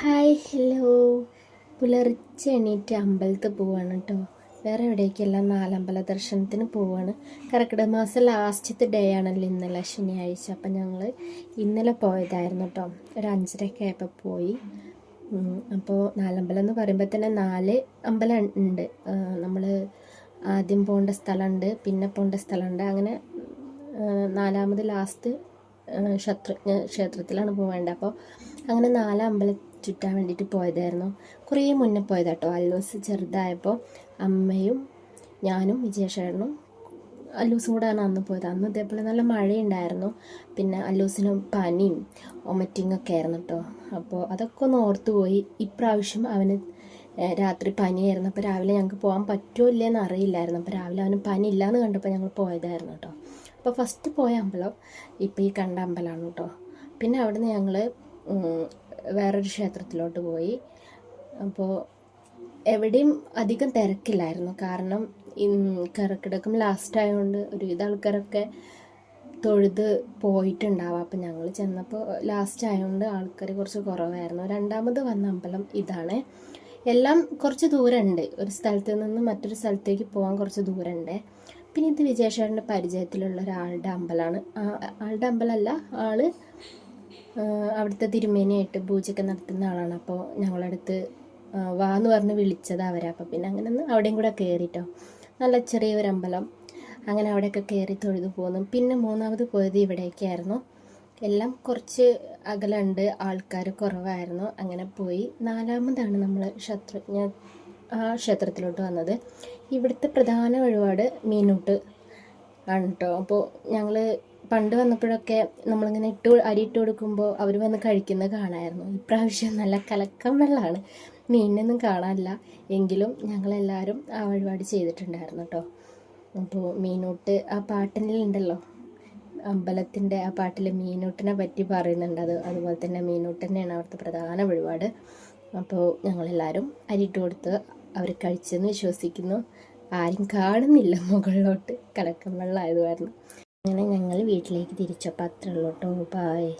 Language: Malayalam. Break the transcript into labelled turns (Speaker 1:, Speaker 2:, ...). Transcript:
Speaker 1: Hi hello. പുലർച്ചെ എണീറ്റ് അമ്പലത്തിൽ പോവാണ് കേട്ടോ. വേറെ എവിടേക്കല്ല, നാലമ്പല ദർശനത്തിന് പോവാണ്. കർക്കിടക മാസം ലാസ്റ്റത്തെ ഡേ ആണല്ലോ ഇന്നലെ, ശനിയാഴ്ച. അപ്പം ഞങ്ങൾ ഇന്നലെ പോയതായിരുന്നു കേട്ടോ. ഒരു 5:30 ആയപ്പോൾ പോയി. അപ്പോൾ നാലമ്പലം എന്ന് പറയുമ്പോൾ തന്നെ 4 അമ്പലം ഉണ്ട്. നമ്മൾ ആദ്യം പോകേണ്ട സ്ഥലമുണ്ട്, പിന്നെ പോകേണ്ട സ്ഥലമുണ്ട്. അങ്ങനെ 4ാമത് ലാസ്റ്റ് ക്ഷേത്രത്തിലാണ് പോവേണ്ടത്. അപ്പോൾ അങ്ങനെ 4 അമ്പലം ചുറ്റാൻ വേണ്ടിയിട്ട് പോയതായിരുന്നു. കുറേ മുന്നേ പോയതാട്ടോ. അല്ലൂസ് ചെറുതായപ്പോൾ അമ്മയും ഞാനും വിജയശേഖരനും അല്ലൂസും കൂടെയാണ് അന്ന് പോയത്. അന്ന് ഇതേപോലെ നല്ല മഴയുണ്ടായിരുന്നു. പിന്നെ അല്ലൂസിന് പനിയും വൊമിറ്റിങ്ങൊക്കെ ആയിരുന്നു കേട്ടോ. അപ്പോൾ അതൊക്കെ ഒന്ന് ഓർത്തു പോയി. ഇപ്രാവശ്യം അവന് രാത്രി പനിയായിരുന്നു. അപ്പോൾ രാവിലെ ഞങ്ങൾക്ക് പോകാൻ പറ്റുമോ ഇല്ലയെന്ന് അറിയില്ലായിരുന്നു. അപ്പോൾ രാവിലെ അവന് പനി ഇല്ലയെന്ന് കണ്ടപ്പോൾ ഞങ്ങൾ പോയതായിരുന്നു കേട്ടോ. അപ്പോൾ ഫസ്റ്റ് പോയ അമ്പലം ഇപ്പോൾ ഈ കണ്ട അമ്പലമാണ് കേട്ടോ. പിന്നെ അവിടുന്ന് ഞങ്ങൾ വേറൊരു ക്ഷേത്രത്തിലോട്ട് പോയി. അപ്പോൾ എവിടെയും അധികം തിരക്കില്ലായിരുന്നു. കാരണം കർക്കിടകം ലാസ്റ്റ് ആയതുകൊണ്ട് ഒരുവിധ ആൾക്കാരൊക്കെ തൊഴുത് പോയിട്ടുണ്ടാവാം. അപ്പം ഞങ്ങൾ ചെന്നപ്പോൾ ലാസ്റ്റ് ആയതുകൊണ്ട് ആൾക്കാർ കുറച്ച് കുറവായിരുന്നു. 2ാമത് വന്ന അമ്പലം ഇതാണ്. എല്ലാം കുറച്ച് ദൂരമുണ്ട്. ഒരു സ്ഥലത്ത് നിന്ന് മറ്റൊരു സ്ഥലത്തേക്ക് പോകാൻ കുറച്ച് ദൂരമുണ്ട്. പിന്നെ ഇത് വിജയശേഖരൻ്റെ പരിചയത്തിലുള്ള ഒരാളുടെ അമ്പലമാണ്. ആളുടെ അമ്പലമല്ല, ആള് അവിടുത്തെ തിരുമേനിയായിട്ട് പൂജയൊക്കെ നടത്തുന്ന ആളാണ്. അപ്പോൾ ഞങ്ങളടുത്ത് വാന്ന് പറഞ്ഞ് വിളിച്ചത് അവരെ. അപ്പോൾ പിന്നെ അങ്ങനെ ഒന്ന് അവിടെയും കൂടെ കയറിട്ടോ. നല്ല ചെറിയൊരമ്പലം. അങ്ങനെ അവിടെയൊക്കെ കയറി തൊഴുതു പോന്നു. പിന്നെ 3ാമത് പോയത് ഇവിടേക്കായിരുന്നു. എല്ലാം കുറച്ച് അകലുണ്ട്, ആൾക്കാർ കുറവായിരുന്നു. അങ്ങനെ പോയി 4ാമതാണ് നമ്മൾ ക്ഷേത്രത്തിലോട്ട് വന്നത്. ഇവിടുത്തെ പ്രധാന വഴിപാട് മീനൂട്ട് ആണ് കേട്ടോ. അപ്പോൾ ഞങ്ങൾ പണ്ട് വന്നപ്പോഴൊക്കെ നമ്മളിങ്ങനെ അരി ഇട്ട് കൊടുക്കുമ്പോൾ അവർ വന്ന് കഴിക്കുന്നത് കാണാമായിരുന്നു. ഇപ്രാവശ്യം നല്ല കലക്കം വെള്ളമാണ്, മീനിനൊന്നും കാണാനില്ല. എങ്കിലും ഞങ്ങളെല്ലാവരും ആ വഴിപാട് ചെയ്തിട്ടുണ്ടായിരുന്നു കേട്ടോ. അപ്പോൾ മീനൂട്ട് ആ പാട്ടിനുണ്ടല്ലോ, അമ്പലത്തിൻ്റെ ആ പാട്ടിൽ മീനൂട്ടിനെ പറ്റി പറയുന്നുണ്ട്. അതുപോലെ തന്നെ മീനൂട്ട് തന്നെയാണ് അവിടുത്തെ പ്രധാന വഴിപാട്. അപ്പോൾ ഞങ്ങളെല്ലാവരും അരിയിട്ട് കൊടുത്ത് അവർ കഴിച്ചെന്ന് വിശ്വസിക്കുന്നു. ആരും കാണുന്നില്ല മുകളിലോട്ട്, കലക്കം വെള്ളമായത് കാരണം. അങ്ങനെ ഞങ്ങൾ വീട്ടിലേക്ക് തിരിച്ചപ്പോൾ അത്രേ ഉള്ളൂ കേട്ടോ. ബായ്.